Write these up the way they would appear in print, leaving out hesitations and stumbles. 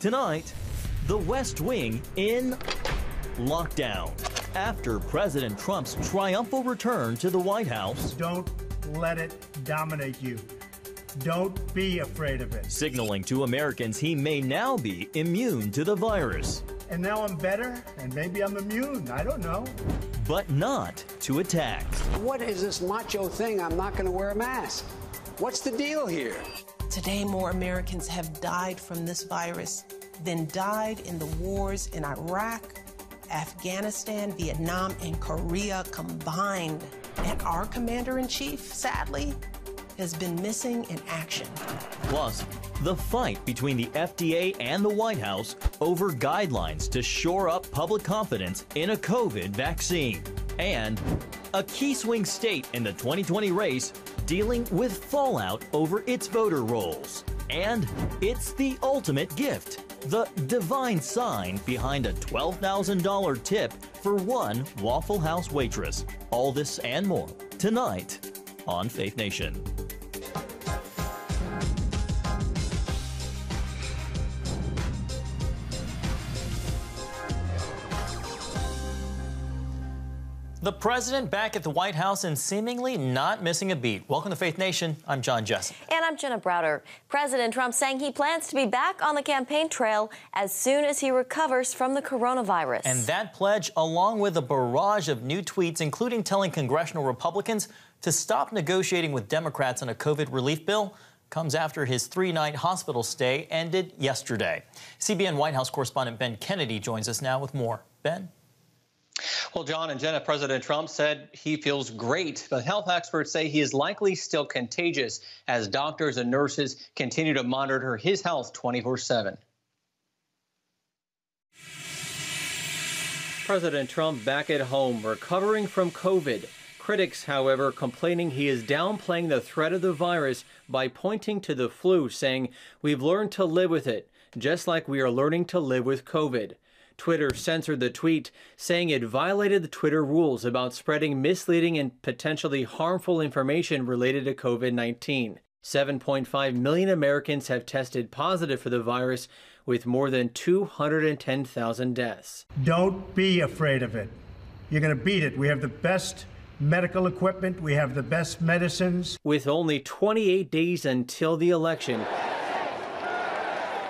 Tonight, the West Wing in lockdown after President Trump's triumphal return to the White House. Don't let it dominate you. Don't be afraid of it. Signaling to Americans he may now be immune to the virus. And now I'm better, and maybe I'm immune. I don't know. But not to attacks. What is this macho thing? I'm not going to wear a mask. What's the deal here? Today, more Americans have died from this virus than died in the wars in Iraq, Afghanistan, Vietnam, and Korea combined. And our commander-in-chief, sadly, has been missing in action. Plus, the fight between the FDA and the White House over guidelines to shore up public confidence in a COVID vaccine. And a key swing state in the 2020 race dealing with fallout over its voter rolls. And it's the ultimate gift, the divine sign behind a $12,000 tip for one Waffle House waitress. All this and more tonight on Faith Nation. The president back at the White House and seemingly not missing a beat. Welcome to Faith Nation. I'm John Jessup. And I'm Jenna Browder. President Trump saying he plans to be back on the campaign trail as soon as he recovers from the coronavirus. And that pledge, along with a barrage of new tweets, including telling congressional Republicans to stop negotiating with Democrats on a COVID relief bill, comes after his 3-night hospital stay ended yesterday. CBN White House correspondent Ben Kennedy joins us now with more. Ben? Well, John and Jenna, President Trump said he feels great, but health experts say he is likely still contagious as doctors and nurses continue to monitor his health 24/7. President Trump back at home, recovering from COVID. Critics, however, complaining he is downplaying the threat of the virus by pointing to the flu, saying, "We've learned to live with it, just like we are learning to live with COVID." Twitter censored the tweet, saying it violated the Twitter rules about spreading misleading and potentially harmful information related to COVID-19. 7.5 million Americans have tested positive for the virus, with more than 210,000 deaths. Don't be afraid of it. You're going to beat it. We have the best medical equipment. We have the best medicines. With only 28 days until the election,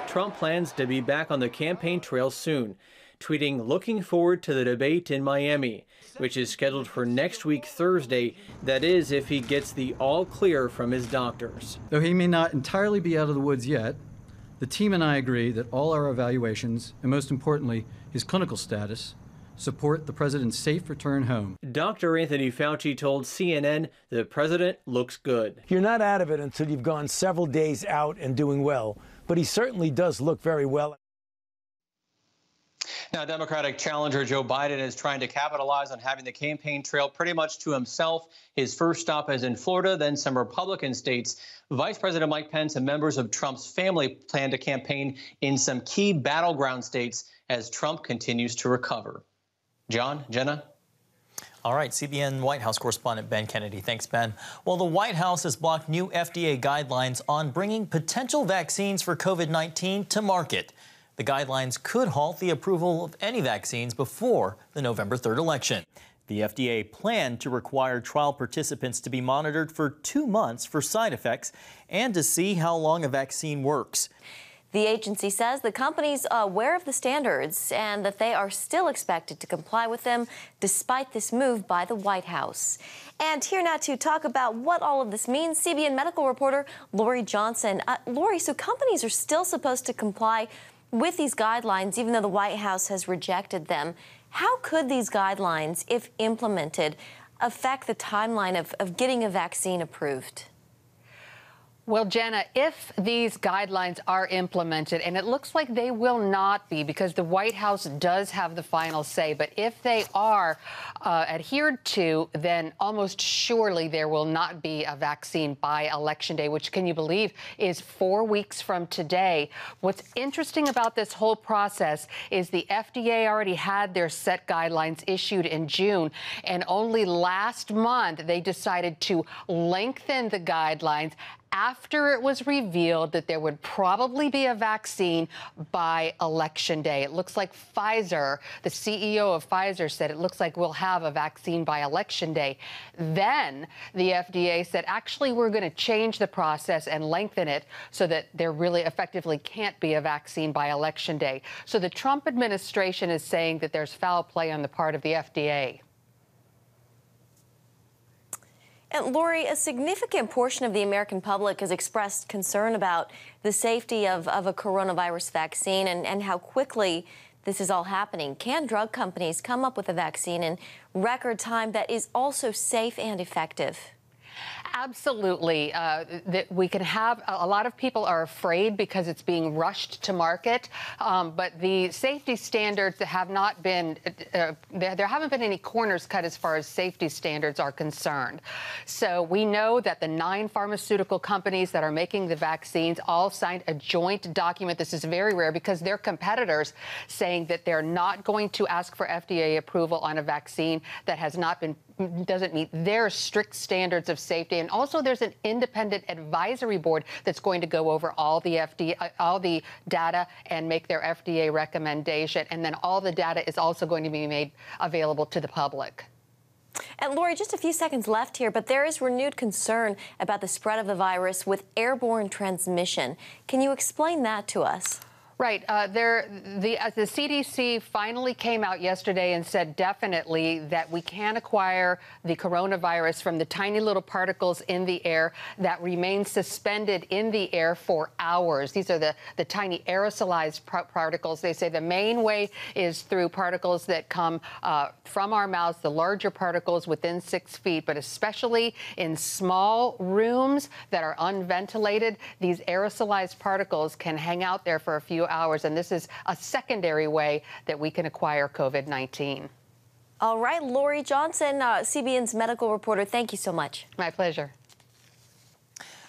Trump plans to be back on the campaign trail soon, tweeting, "Looking forward to the debate in Miami," which is scheduled for next week, Thursday. That is, if he gets the all clear from his doctors. Though he may not entirely be out of the woods yet, the team and I agree that all our evaluations, and most importantly, his clinical status, support the president's safe return home. Dr. Anthony Fauci told CNN the president looks good. You're not out of it until you've gone several days out and doing well, but he certainly does look very well. Now, Democratic challenger Joe Biden is trying to capitalize on having the campaign trail pretty much to himself. His first stop is in Florida, then some Republican states. Vice President Mike Pence and members of Trump's family plan to campaign in some key battleground states as Trump continues to recover. John, Jenna? All right, CBN White House correspondent Ben Kennedy. Thanks, Ben. Well, the White House has blocked new FDA guidelines on bringing potential vaccines for COVID-19 to market. The guidelines could halt the approval of any vaccines before the November 3rd election. The FDA planned to require trial participants to be monitored for 2 months for side effects and to see how long a vaccine works. The agency says the companies are aware of the standards and that they are still expected to comply with them despite this move by the White House. And here now to talk about what all of this means, CBN medical reporter Lori Johnson. Lori, so companies are still supposed to comply with these guidelines even though the White House has rejected them. How could these guidelines, if implemented, affect the timeline of getting a vaccine approved? Well, Jenna, if these guidelines are implemented, and it looks like they will not be because the White House does have the final say, but if they are adhered to, then almost surely there will not be a vaccine by Election Day, which, can you believe, is 4 weeks from today. What's interesting about this whole process is the FDA already had their set guidelines issued in June, and only last month they decided to lengthen the guidelines, after it was revealed that there would probably be a vaccine by Election Day. It looks like Pfizer, the CEO of Pfizer, said it looks like we'll have a vaccine by Election Day. Then the FDA said, actually, we're going to change the process and lengthen it so that there really effectively can't be a vaccine by Election Day. So the Trump administration is saying that there's foul play on the part of the FDA. And Lori, a significant portion of the American public has expressed concern about the safety of a coronavirus vaccine and how quickly this is all happening. Can drug companies come up with a vaccine in record time that is also safe and effective? Absolutely. That we can have a lot of people are afraid because it's being rushed to market. But the safety standards have not been there haven't been any corners cut as far as safety standards are concerned. So we know that the 9 pharmaceutical companies that are making the vaccines all signed a joint document. This is very rare because their competitors saying that they're not going to ask for FDA approval on a vaccine that has not been doesn't meet their strict standards of safety. And also there's an independent advisory board that's going to go over all the data and make their FDA recommendation. And then all the data is also going to be made available to the public. And Lori, just a few seconds left here, but there is renewed concern about the spread of the virus with airborne transmission. Can you explain that to us? Right. The CDC finally came out yesterday and said definitely that we can acquire the coronavirus from the tiny little particles in the air that remain suspended in the air for hours. These are the tiny aerosolized particles. They say the main way is through particles that come from our mouths, the larger particles within 6 feet, but especially in small rooms that are unventilated, these aerosolized particles can hang out there for a few hours, and this is a secondary way that we can acquire COVID-19. All right, Lori Johnson, CBN's medical reporter, thank you so much. My pleasure.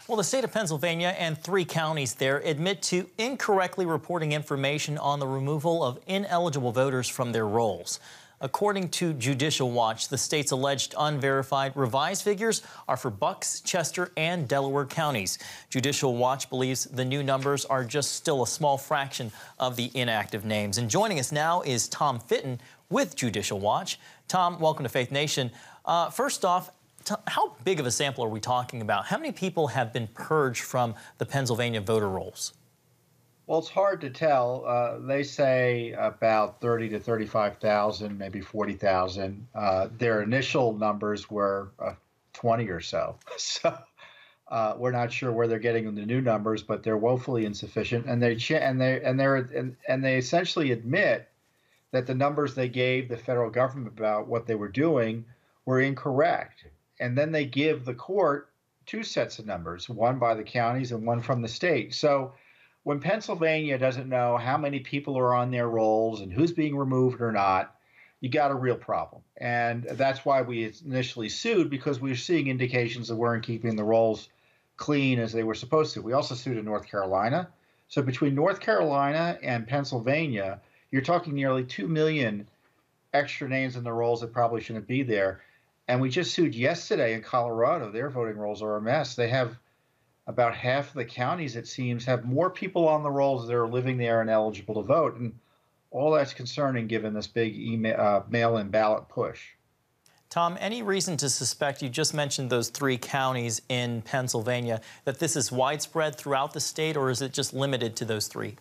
Well, the state of Pennsylvania and 3 counties there admit to incorrectly reporting information on the removal of ineligible voters from their rolls. According to Judicial Watch, the state's alleged unverified revised figures are for Bucks, Chester, and Delaware counties. Judicial Watch believes the new numbers are just still a small fraction of the inactive names. And joining us now is Tom Fitton with Judicial Watch. Tom, welcome to Faith Nation. First off, how big of a sample are we talking about? How many people have been purged from the Pennsylvania voter rolls? Well, it's hard to tell. They say about 30 to 35,000, maybe 40,000. Their initial numbers were 20 or so. So we're not sure where they're getting the new numbers, but they're woefully insufficient. And they essentially admit that the numbers they gave the federal government about what they were doing were incorrect. And then they give the court 2 sets of numbers, one by the counties and one from the state. So when Pennsylvania doesn't know how many people are on their rolls and who's being removed or not, you got a real problem. And that's why we initially sued, because we were seeing indications that weren't keeping the rolls clean as they were supposed to. We also sued in North Carolina. So between North Carolina and Pennsylvania, you're talking nearly 2 million extra names in the rolls that probably shouldn't be there. And we just sued yesterday in Colorado. Their voting rolls are a mess. They have about half of the counties, it seems, have more people on the rolls that are living there and eligible to vote. And all that's concerning given this big mail-in ballot push. Tom, any reason to suspect, you just mentioned those 3 counties in Pennsylvania, that this is widespread throughout the state, or is it just limited to those 3?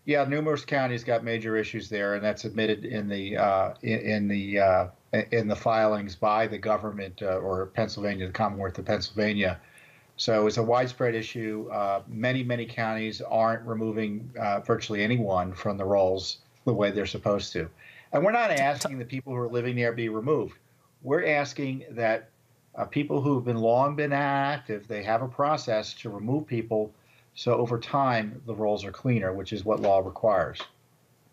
Yeah, numerous counties got major issues there, and that's admitted in the filings by the government or Pennsylvania, the Commonwealth of Pennsylvania. So it's a widespread issue. Many counties aren't removing virtually anyone from the rolls the way they're supposed to. And we're not asking the people who are living there be removed. We're asking that people who've long been active, they have a process to remove people so over time the rolls are cleaner, which is what law requires.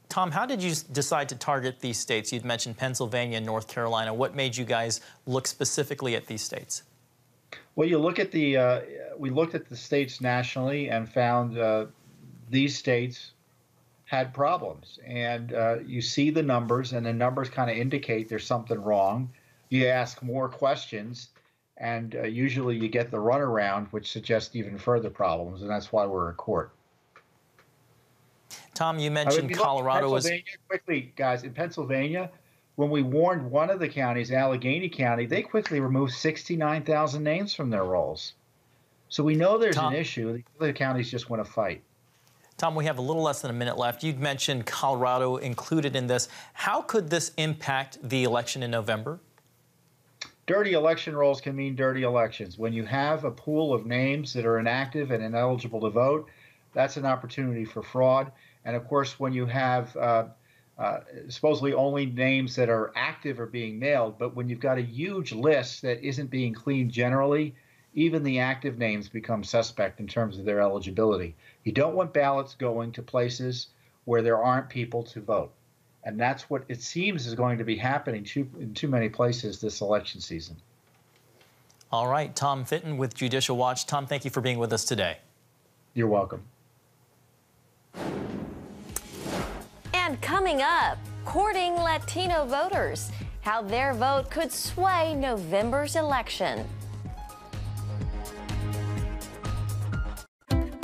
Tom, how did you decide to target these states? You'd mentioned Pennsylvania and North Carolina. What made you guys look specifically at these states? Well, you look at we looked at the states nationally and found these states had problems. And you see the numbers, and the numbers kind of indicate there's something wrong. You ask more questions, And usually you get the runaround, which suggests even further problems, and that's why we're in court. Tom, you mentioned Colorado was... Quickly, guys, in Pennsylvania, when we warned one of the counties, Allegheny County, they quickly removed 69,000 names from their rolls. So we know there's an issue. The other counties just want to fight. Tom, we have a little less than a minute left. You'd mentioned Colorado included in this. How could this impact the election in November? Dirty election rolls can mean dirty elections. When you have a pool of names that are inactive and ineligible to vote, that's an opportunity for fraud. And of course, when you have supposedly only names that are active are being mailed, but when you've got a huge list that isn't being cleaned generally, even the active names become suspect in terms of their eligibility. You don't want ballots going to places where there aren't people to vote. And that's what it seems is going to be happening in too many places this election season. All right, Tom Fitton with Judicial Watch. Tom, thank you for being with us today. You're welcome. And coming up, courting Latino voters, how their vote could sway November's election.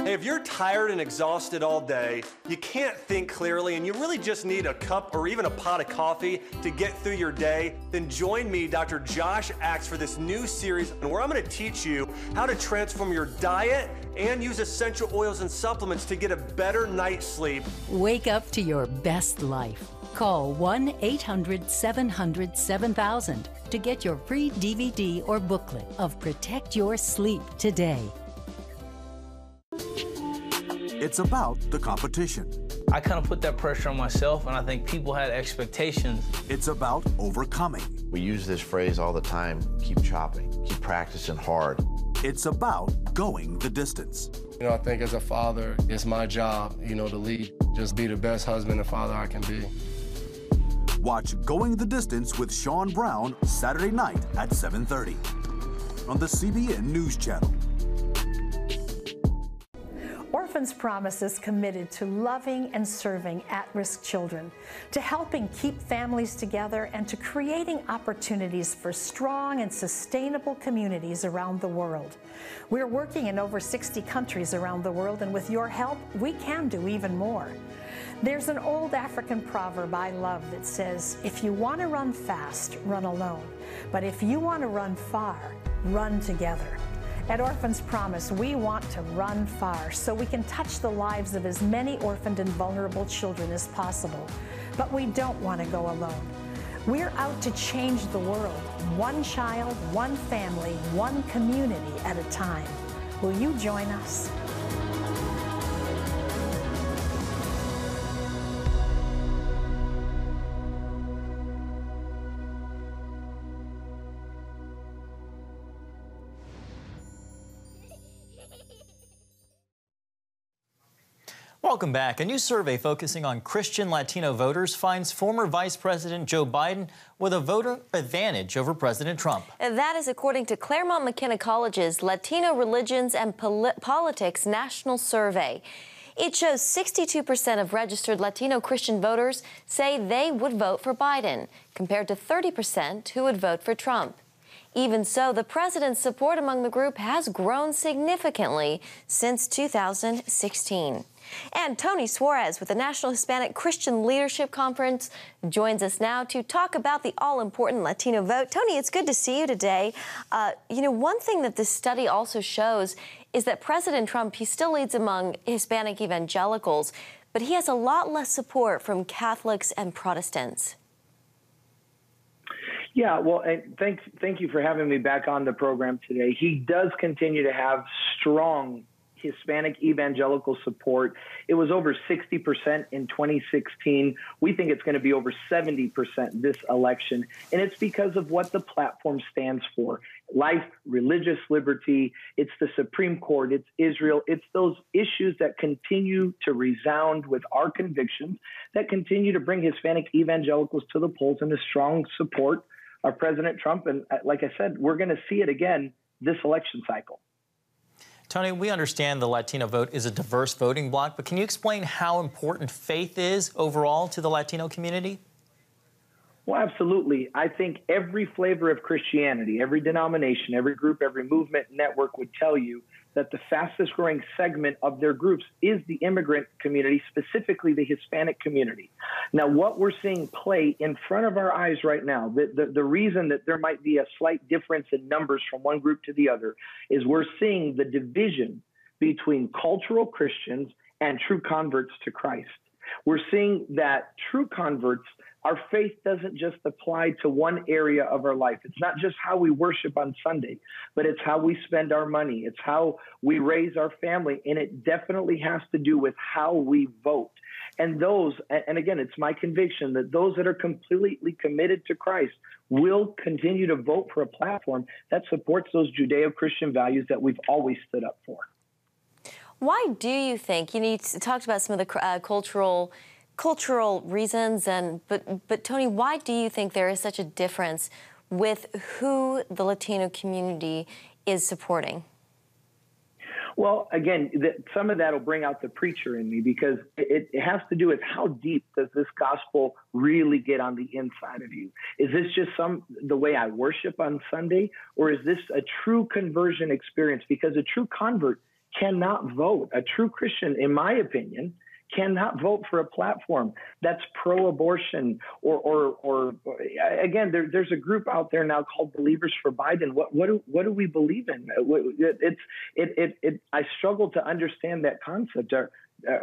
Hey, if you're tired and exhausted all day, you can't think clearly, and you really just need a cup or even a pot of coffee to get through your day, then join me, Dr. Josh Axe, for this new series where I'm going to teach you how to transform your diet and use essential oils and supplements to get a better night's sleep. Wake up to your best life. Call 1-800-700-7000 to get your free DVD or booklet of Protect Your Sleep today. It's about the competition. I kind of put that pressure on myself, and I think people had expectations. It's about overcoming. We use this phrase all the time, keep chopping, keep practicing hard. It's about going the distance. You know, I think as a father, it's my job, to lead, just be the best husband and father I can be. Watch Going the Distance with Sean Brown Saturday night at 7:30 on the CBN News Channel. Orphans Promise is committed to loving and serving at-risk children, to helping keep families together, and to creating opportunities for strong and sustainable communities around the world. We're working in over 60 countries around the world, and with your help, we can do even more. There's an old African proverb I love that says, if you want to run fast, run alone. But if you want to run far, run together. At Orphans Promise, we want to run far so we can touch the lives of as many orphaned and vulnerable children as possible. But we don't want to go alone. We're out to change the world, one child, one family, one community at a time. Will you join us? Welcome back. A new survey focusing on Christian Latino voters finds former Vice President Joe Biden with a voter advantage over President Trump. That is according to Claremont McKenna College's Latino Religions and Politics National Survey. It shows 62% of registered Latino Christian voters say they would vote for Biden, compared to 30% who would vote for Trump. Even so, the president's support among the group has grown significantly since 2016. And Tony Suarez with the National Hispanic Christian Leadership Conference joins us now to talk about the all-important Latino vote. Tony, it's good to see you today. One thing that this study also shows is that President Trump, he still leads among Hispanic evangelicals, but he has a lot less support from Catholics and Protestants. Yeah, well, thank you for having me back on the program today. He does continue to have strong Hispanic evangelical support. It was over 60% in 2016. We think it's going to be over 70% this election. And it's because of what the platform stands for. Life, religious liberty, it's the Supreme Court, it's Israel, it's those issues that continue to resound with our convictions, that continue to bring Hispanic evangelicals to the polls in a strong support of President Trump. And like I said, we're going to see it again this election cycle. Tony, we understand the Latino vote is a diverse voting bloc, but can you explain how important faith is overall to the Latino community? Well, absolutely. I think every flavor of Christianity, every denomination, every group, every movement, network would tell you that the fastest growing segment of their groups is the immigrant community, specifically the Hispanic community. Now, what we're seeing play in front of our eyes right now, the reason that there might be a slight difference in numbers from one group to the other is we're seeing the division between cultural Christians and true converts to Christ. We're seeing that true converts, our faith doesn't just apply to one area of our life. It's not just how we worship on Sunday, but it's how we spend our money. It's how we raise our family. And it definitely has to do with how we vote. And those, and again, it's my conviction that those that are completely committed to Christ will continue to vote for a platform that supports those Judeo-Christian values that we've always stood up for. Why do you think, you talked about some of the cultural reasons, but Tony, why do you think there is such a difference with who the Latino community is supporting? Well, again, some of that will bring out the preacher in me, because it has to do with how deep does this gospel really get on the inside of you? Is this just the way I worship on Sunday, or is this a true conversion experience? Because a true convert cannot vote. A true Christian, in my opinion, cannot vote for a platform that's pro-abortion or again, there's a group out there now called Believers for Biden. What do we believe in? I struggle to understand that concept.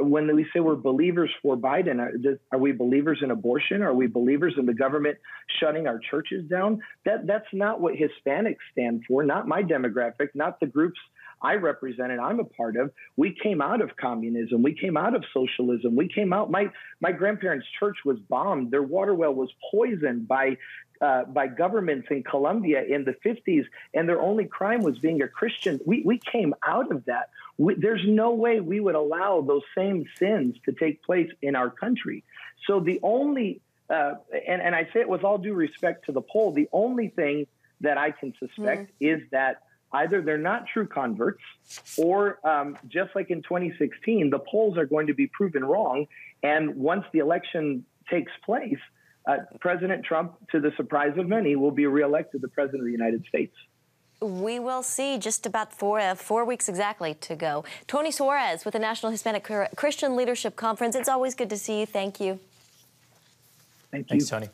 When we say we're believers for Biden, are we believers in abortion? Are we believers in the government shutting our churches down? That's not what Hispanics stand for, not my demographic, not the groups I represent and I'm a part of. We came out of communism. We came out of socialism. We came out, my grandparents' church was bombed. Their water well was poisoned by governments in Colombia in the 50s, and their only crime was being a Christian. We came out of that. There's no way we would allow those same sins to take place in our country. So the only, and I say it with all due respect to the poll, the only thing that I can suspect is that either they're not true converts, or just like in 2016, the polls are going to be proven wrong. And once the election takes place, President Trump, to the surprise of many, will be reelected the President of the United States. We will see. Just about 4 weeks exactly to go. Tony Suarez with the National Hispanic Christian Leadership Conference. It's always good to see you. Thank you. Thank you. Thanks, Tony.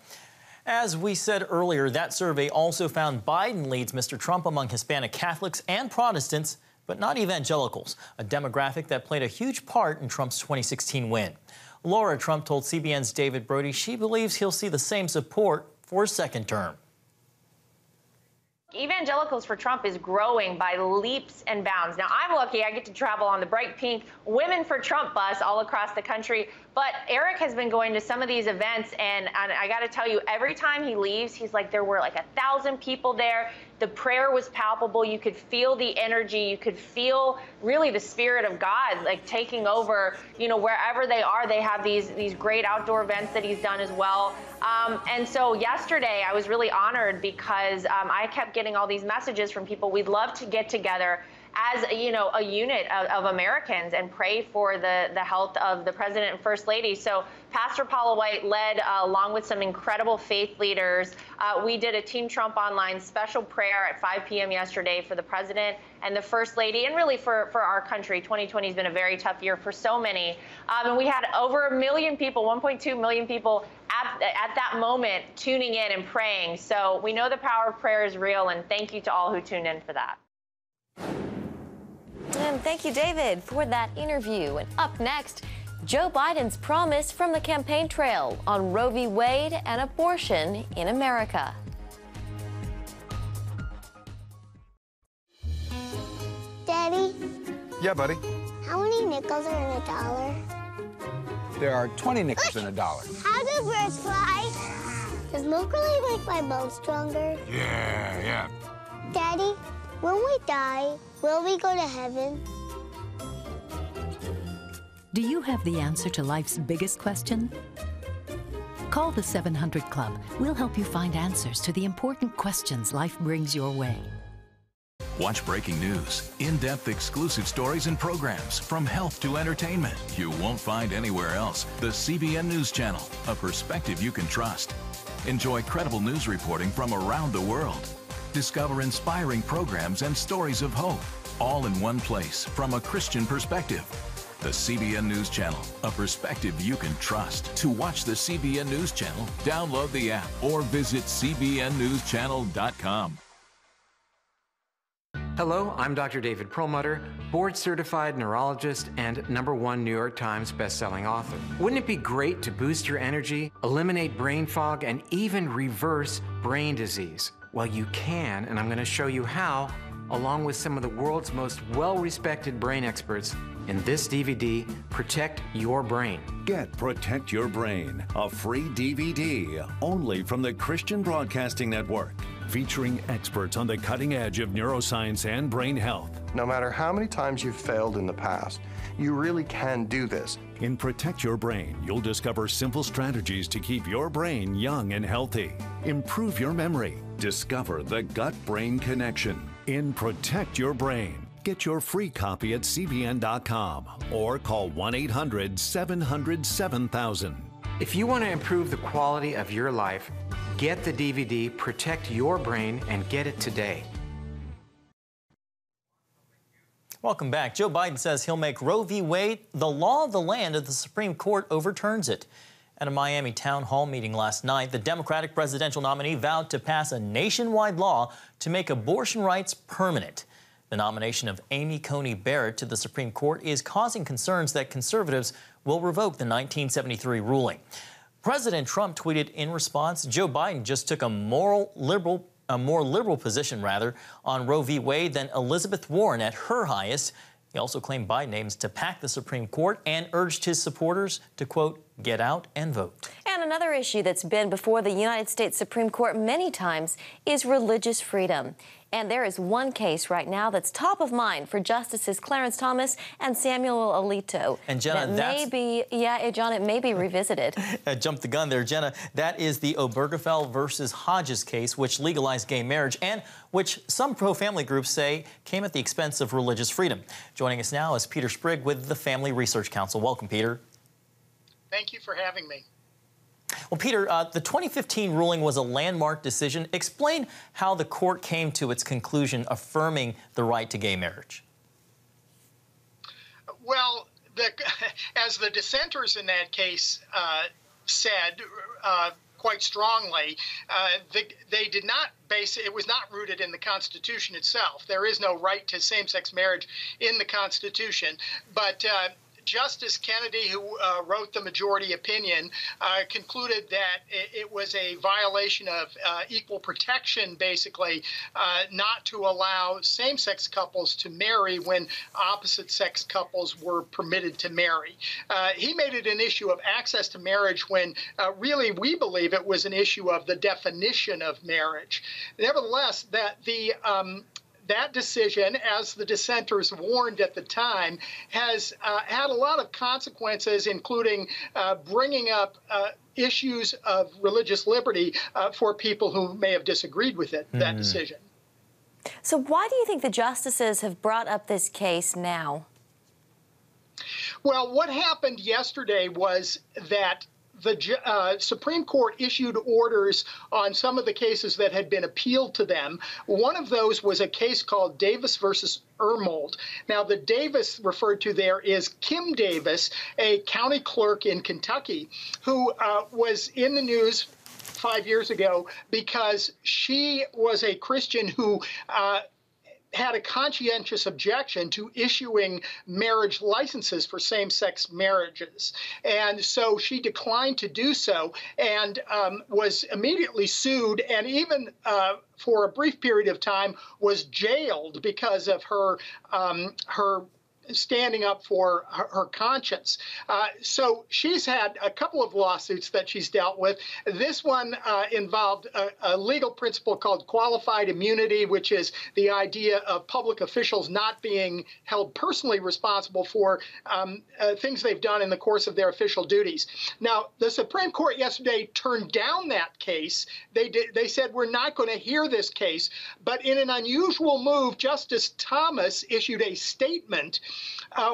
As we said earlier, that survey also found Biden leads Mr. Trump among Hispanic Catholics and Protestants, but not evangelicals, a demographic that played a huge part in Trump's 2016 win. Laura Trump told CBN's David Brody she believes he'll see the same support for a second term. Evangelicals for Trump is growing by leaps and bounds. Now, I'm lucky I get to travel on the bright pink Women for Trump bus all across the country. But Eric has been going to some of these events, and I got to tell you, every time he leaves, he's like, there were like 1,000 people there. The prayer was palpable. You could feel the energy. You could feel really the Spirit of God like taking over. You know, wherever they are, they have these great outdoor events that he's done as well. And so yesterday, I was really honored because I kept getting all these messages from people. We'd love to get together as a unit of Americans and pray for the health of the President and First Lady. So Pastor Paula White led, along with some incredible faith leaders, we did a Team Trump Online special prayer at 5 p.m. yesterday for the President and the First Lady, and really for our country. 2020 has been a very tough year for so many. And we had over 1 million people, 1.2 million people at that moment tuning in and praying. So we know the power of prayer is real, and thank you to all who tuned in for that. And thank you, David, for that interview. And up next, Joe Biden's promise from the campaign trail on Roe v. Wade and abortion in America. Daddy? Yeah, buddy? How many nickels are in a dollar? There are 20 nickels in a dollar. How do birds fly? Does milk really make my bones stronger? Yeah. Daddy, when we die, will we go to heaven? Do you have the answer to life's biggest question? Call the 700 Club. We'll help you find answers to the important questions life brings your way. Watch breaking news, in-depth exclusive stories and programs from health to entertainment you won't find anywhere else. The CBN News Channel, a perspective you can trust. Enjoy credible news reporting from around the world. Discover inspiring programs and stories of hope, all in one place from a Christian perspective. The CBN News Channel, a perspective you can trust. To watch the CBN News Channel, download the app or visit cbnnewschannel.com. Hello, I'm Dr. David Perlmutter, board-certified neurologist and #1 New York Times bestselling author. Wouldn't it be great to boost your energy, eliminate brain fog, and even reverse brain disease? Well, you can, and I'm going to show you how, along with some of the world's most well-respected brain experts in this DVD, Protect Your Brain. Get Protect Your Brain, a free DVD only from the Christian Broadcasting Network, featuring experts on the cutting edge of neuroscience and brain health. No matter how many times you've failed in the past, you really can do this. In Protect Your Brain, you'll discover simple strategies to keep your brain young and healthy. Improve your memory. Discover the gut-brain connection. In Protect Your Brain. Get your free copy at cbn.com or call 1-800-700-7000. If you want to improve the quality of your life, get the DVD Protect Your Brain and get it today. Welcome back. Joe Biden says he'll make Roe v. Wade the law of the land if the Supreme Court overturns it. At a Miami town hall meeting last night, the Democratic presidential nominee vowed to pass a nationwide law to make abortion rights permanent. The nomination of Amy Coney Barrett to the Supreme Court is causing concerns that conservatives will revoke the 1973 ruling. President Trump tweeted in response, Joe Biden just took a more liberal position on Roe v. Wade than Elizabeth Warren at her highest. He also claimed Biden aims to pack the Supreme Court and urged his supporters to, quote, get out and vote. And another issue that's been before the United States Supreme Court many times is religious freedom. And there is one case right now that's top of mind for Justices Clarence Thomas and Samuel Alito. And Jenna, John, it may be revisited. I jumped the gun there, Jenna. That is the Obergefell versus Hodges case, which legalized gay marriage and which some pro-family groups say came at the expense of religious freedom. Joining us now is Peter Sprigg with the Family Research Council. Welcome, Peter. Thank you for having me. Well, Peter, the 2015 ruling was a landmark decision. Explain how the court came to its conclusion affirming the right to gay marriage. Well, as the dissenters in that case said quite strongly, they did not base it was not rooted in the Constitution itself. There is no right to same-sex marriage in the Constitution, but Justice Kennedy, who wrote the majority opinion, concluded that it was a violation of equal protection, basically, not to allow same-sex couples to marry when opposite-sex couples were permitted to marry. He made it an issue of access to marriage when really we believe it was an issue of the definition of marriage. Nevertheless, that decision, as the dissenters warned at the time, has had a lot of consequences, including bringing up issues of religious liberty for people who may have disagreed with that decision. So why do you think the justices have brought up this case now? Well, what happened yesterday was that the Supreme Court issued orders on some of the cases that had been appealed to them. One of those was a case called Davis versus Ermold. Now, the Davis referred to there is Kim Davis, a county clerk in Kentucky, who was in the news 5 years ago because she was a Christian who had a conscientious objection to issuing marriage licenses for same-sex marriages. And so she declined to do so and was immediately sued and even for a brief period of time was jailed because of her standing up for her conscience. So she's had a couple of lawsuits that she's dealt with. This one involved a legal principle called qualified immunity, which is the idea of public officials not being held personally responsible for things they've done in the course of their official duties. Now, the Supreme Court yesterday turned down that case. They said, we're not going to hear this case. But in an unusual move, Justice Thomas issued a statement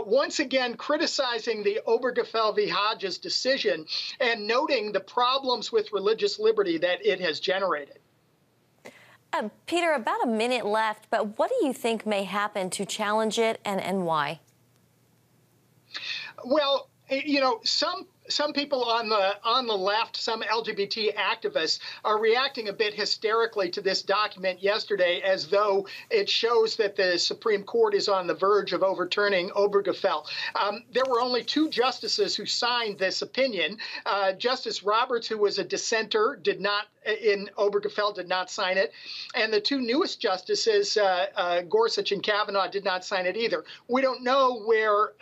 once again criticizing the Obergefell v. Hodges decision and noting the problems with religious liberty that it has generated. Peter, about a minute left, but what do you think may happen to challenge it, and why? Well, you know, some people on the left, some LGBT activists, are reacting a bit hysterically to this document yesterday, as though it shows that the Supreme Court is on the verge of overturning Obergefell. There were only 2 justices who signed this opinion. Justice Roberts, who was a dissenter, in Obergefell did not sign it, and the 2 newest justices, Gorsuch and Kavanaugh, did not sign it either. We don't know where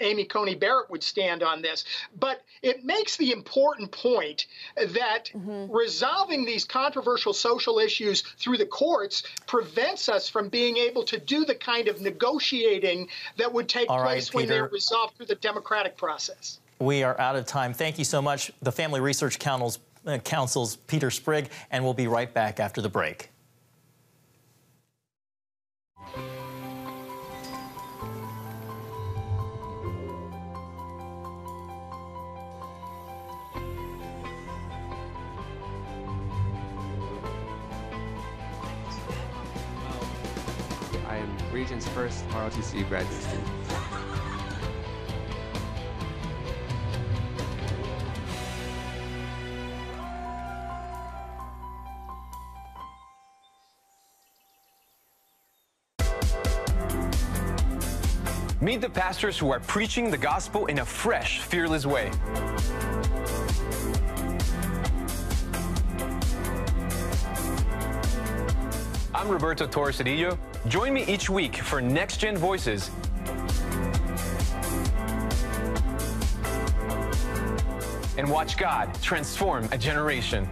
Amy Coney Barrett would stand on this. But it makes the important point that resolving these controversial social issues through the courts prevents us from being able to do the kind of negotiating that would take place when they're resolved through the democratic process. We are out of time. Thank you so much, the Family Research Council's Peter Sprigg, and we'll be right back after the break. I am Region's first ROTC graduate student. Meet the pastors who are preaching the gospel in a fresh, fearless way. I'm Roberto Torres-Cedillo. Join me each week for Next Gen Voices. And watch God transform a generation.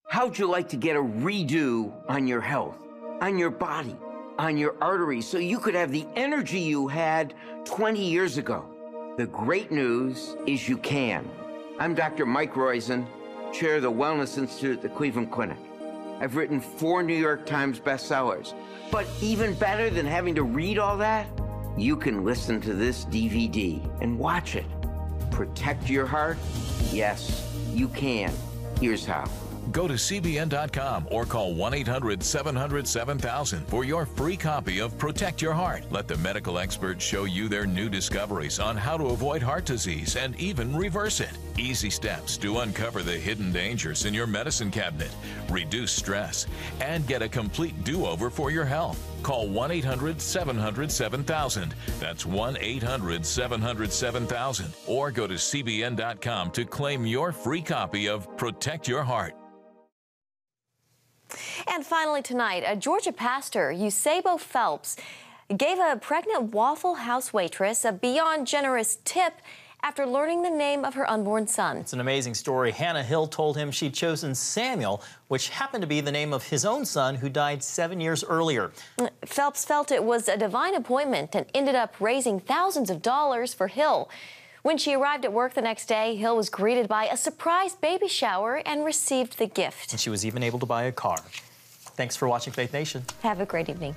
How'd you like to get a redo on your health, on your body, on your arteries, so you could have the energy you had 20 years ago? The great news is you can. I'm Dr. Mike Roizen, chair of the Wellness Institute at the Cleveland Clinic. I've written 4 New York Times bestsellers. But even better than having to read all that, you can listen to this DVD and watch it. Protect your heart? Yes, you can. Here's how. Go to CBN.com or call 1-800-700-7000 for your free copy of Protect Your Heart. Let the medical experts show you their new discoveries on how to avoid heart disease and even reverse it. Easy steps to uncover the hidden dangers in your medicine cabinet, reduce stress, and get a complete do-over for your health. Call 1-800-700-7000. That's 1-800-700-7000. Or go to CBN.com to claim your free copy of Protect Your Heart. And finally tonight, a Georgia pastor, Eusebio Phelps, gave a pregnant Waffle House waitress a beyond generous tip after learning the name of her unborn son. It's an amazing story. Hannah Hill told him she'd chosen Samuel, which happened to be the name of his own son who died 7 years earlier. Phelps felt it was a divine appointment and ended up raising thousands of dollars for Hill. When she arrived at work the next day, Hill was greeted by a surprise baby shower and received the gift. And she was even able to buy a car. Thanks for watching Faith Nation. Have a great evening.